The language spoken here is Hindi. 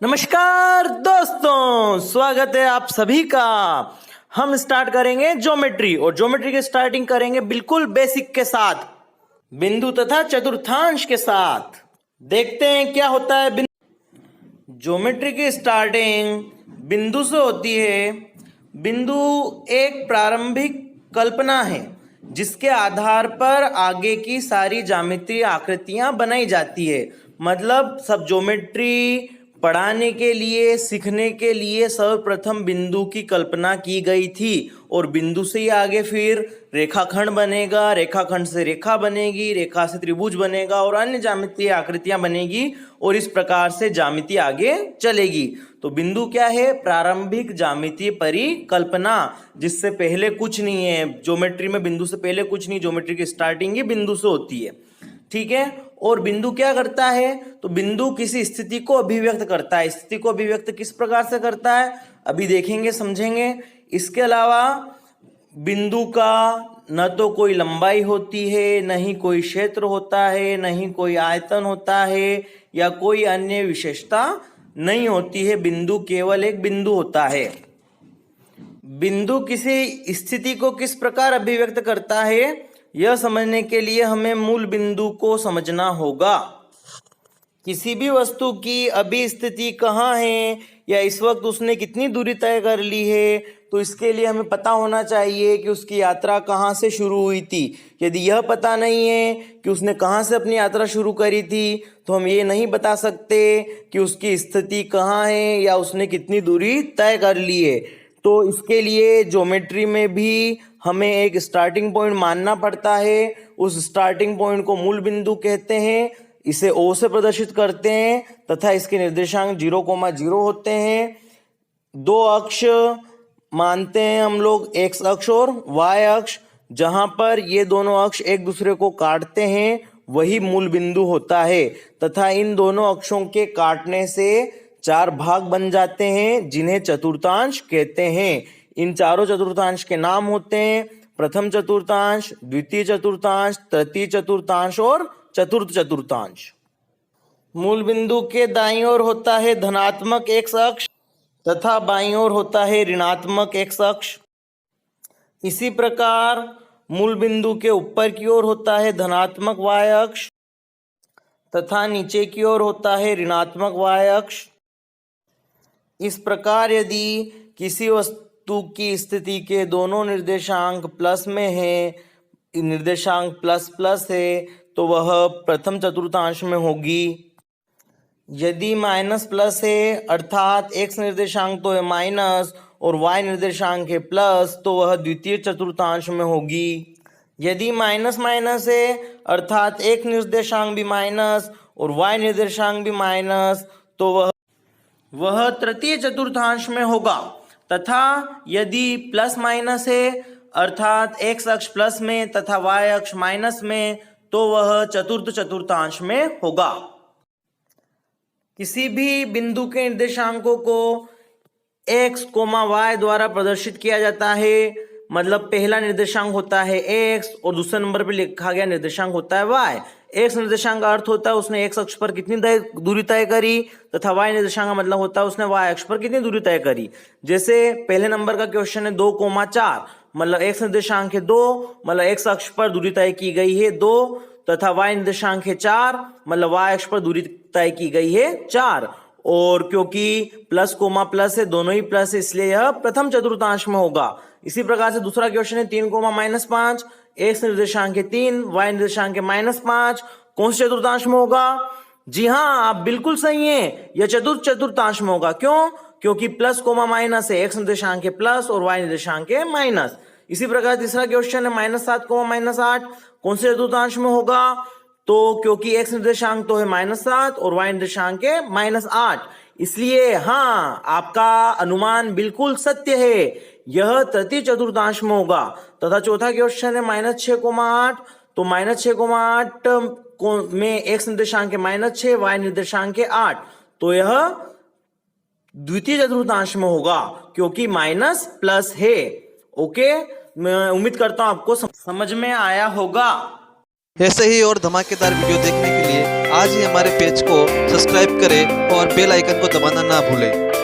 नमस्कार दोस्तों, स्वागत है आप सभी का। हम स्टार्ट करेंगे ज्योमेट्री और ज्योमेट्री की स्टार्टिंग करेंगे बिल्कुल बेसिक के साथ, बिंदु तथा चतुर्थांश के साथ। देखते हैं क्या होता है। ज्योमेट्री की स्टार्टिंग बिंदु से होती है। बिंदु एक प्रारंभिक कल्पना है जिसके आधार पर आगे की सारी ज्यामितीय आकृतियां बनाई जाती है। मतलब सब ज्योमेट्री पढ़ाने के लिए, सीखने के लिए सर्वप्रथम बिंदु की कल्पना की गई थी और बिंदु से ही आगे फिर रेखाखंड बनेगा, रेखाखंड से रेखा बनेगी, रेखा से त्रिभुज बनेगा और अन्य ज्यामितीय आकृतियां बनेगी और इस प्रकार से ज्यामिति आगे चलेगी। तो बिंदु क्या है? प्रारंभिक ज्यामितीय परिकल्पना, जिससे पहले कुछ नहीं है। ज्योमेट्री में बिंदु से पहले कुछ नहीं, ज्योमेट्री की स्टार्टिंग ही बिंदु से होती है। ठीक है। और बिंदु क्या करता है? तो बिंदु किसी स्थिति को अभिव्यक्त करता है। स्थिति को अभिव्यक्त किस प्रकार से करता है अभी देखेंगे, समझेंगे। इसके अलावा बिंदु का न तो कोई लंबाई होती है, न ही कोई क्षेत्र होता है, न ही कोई आयतन होता है या कोई अन्य विशेषता नहीं होती है। बिंदु केवल एक बिंदु होता है। बिंदु किसी स्थिति को किस प्रकार अभिव्यक्त करता है, यह समझने के लिए हमें मूल बिंदु को समझना होगा। किसी भी वस्तु की अभी स्थिति कहाँ है या इस वक्त उसने कितनी दूरी तय कर ली है, तो इसके लिए हमें पता होना चाहिए कि उसकी यात्रा कहाँ से शुरू हुई थी। यदि यह पता नहीं है कि उसने कहाँ से अपनी यात्रा शुरू करी थी, तो हम ये नहीं बता सकते कि उसकी स्थिति कहाँ है या उसने कितनी दूरी तय कर ली है। तो इसके लिए ज्योमेट्री में भी हमें एक स्टार्टिंग पॉइंट मानना पड़ता है। उस स्टार्टिंग पॉइंट को मूल बिंदु कहते हैं। इसे O से प्रदर्शित करते हैं तथा इसके निर्देशांक 0,0 होते हैं। दो अक्ष मानते हैं हम लोग, X अक्ष और Y अक्ष। जहां पर ये दोनों अक्ष एक दूसरे को काटते हैं वही मूल बिंदु होता है तथा इन दोनों अक्षों के काटने से 4 भाग बन जाते हैं जिन्हें चतुर्थांश कहते हैं। इन चारों चतुर्थांश के नाम होते हैं प्रथम चतुर्थांश, द्वितीय चतुर्थांश, तृतीय चतुर्थांश और चतुर्थ चतुर्थांश। मूल बिंदु के दाईं ओर होता है धनात्मक X अक्ष तथा बाईं ओर होता है ऋणात्मक X अक्ष। इसी प्रकार मूल बिंदु के ऊपर की ओर होता है धनात्मक Y अक्ष तथा नीचे की ओर होता है ऋणात्मक Y अक्ष। इस प्रकार यदि किसी वस्तु की स्थिति के दोनों निर्देशांक प्लस में है, निर्देशांक प्लस प्लस है, तो वह प्रथम चतुर्थांश में होगी। यदि माइनस प्लस है अर्थात x निर्देशांक तो है माइनस और y निर्देशांक है प्लस, तो वह द्वितीय चतुर्थांश में होगी। यदि माइनस माइनस है अर्थात x निर्देशांक भी माइनस और y निर्देशांक भी माइनस, तो वह तृतीय चतुर्थांश में होगा। तथा यदि प्लस माइनस है अर्थात x अक्ष प्लस में तथा y अक्ष माइनस में, तो वह चतुर्थ चतुर्थांश में होगा। किसी भी बिंदु के निर्देशांकों को x, y द्वारा प्रदर्शित किया जाता है। मतलब पहला निर्देशांक होता है x और दूसरे नंबर पर लिखा गया निर्देशांक होता है y। x निर्देशांक का अर्थ होता है उसने x अक्ष पर कितनी दूरी तय करी तथा y निर्देशांक का मतलब होता है उसने y अक्ष पर कितनी दूरी तय करी। जैसे पहले नंबर का क्वेश्चन है 2,4, मतलब x निर्देशांक है 2, मतलब x अक्ष पर दूरी तय की गई है 2 तथा y निर्देशांक है 4, मतलब y अक्ष पर दूरी तय की गई है 4। और क्योंकि प्लस कोमा प्लस है, दोनों ही प्लस है, इसलिए यह प्रथम चतुर्थांश में होगा। इसी प्रकार से दूसरा क्वेश्चन है 3,-5, x निर्देशांक है 3, y निर्देशांक है -5, कौन से चतुर्थांश में होगा? जी हाँ, आप बिल्कुल सही हैं, यह चतुर्थ चतुर्थांश में होगा। क्यों? क्योंकि प्लस कोमा माइनस है, x निर्देशांक है प्लस और y निर्देशांक है माइनस। इसी प्रकार तीसरा क्वेश्चन है -7, -8, कौन से चतुर्थांश में होगा? तो क्योंकि x निर्देशांक तो है -7 और y निर्देशांक है -8, इसलिए हाँ, आपका अनुमान बिल्कुल सत्य है, यह तृतीय चतुर्थांश में होगा। तथा चौथा क्वेश्चन है -6,8, तो -6,8 में x निर्देशांक है -6, y निर्देशांक है 8, तो यह द्वितीय चतुर्थांश में होगा क्योंकि माइनस प्लस है। ओके, मैं उम्मीद करता हूं आपको समझ में आया होगा। ऐसे ही और धमाकेदार वीडियो देखने के लिए आज ही हमारे पेज को सब्सक्राइब करें और बेल आइकन को दबाना ना भूलें।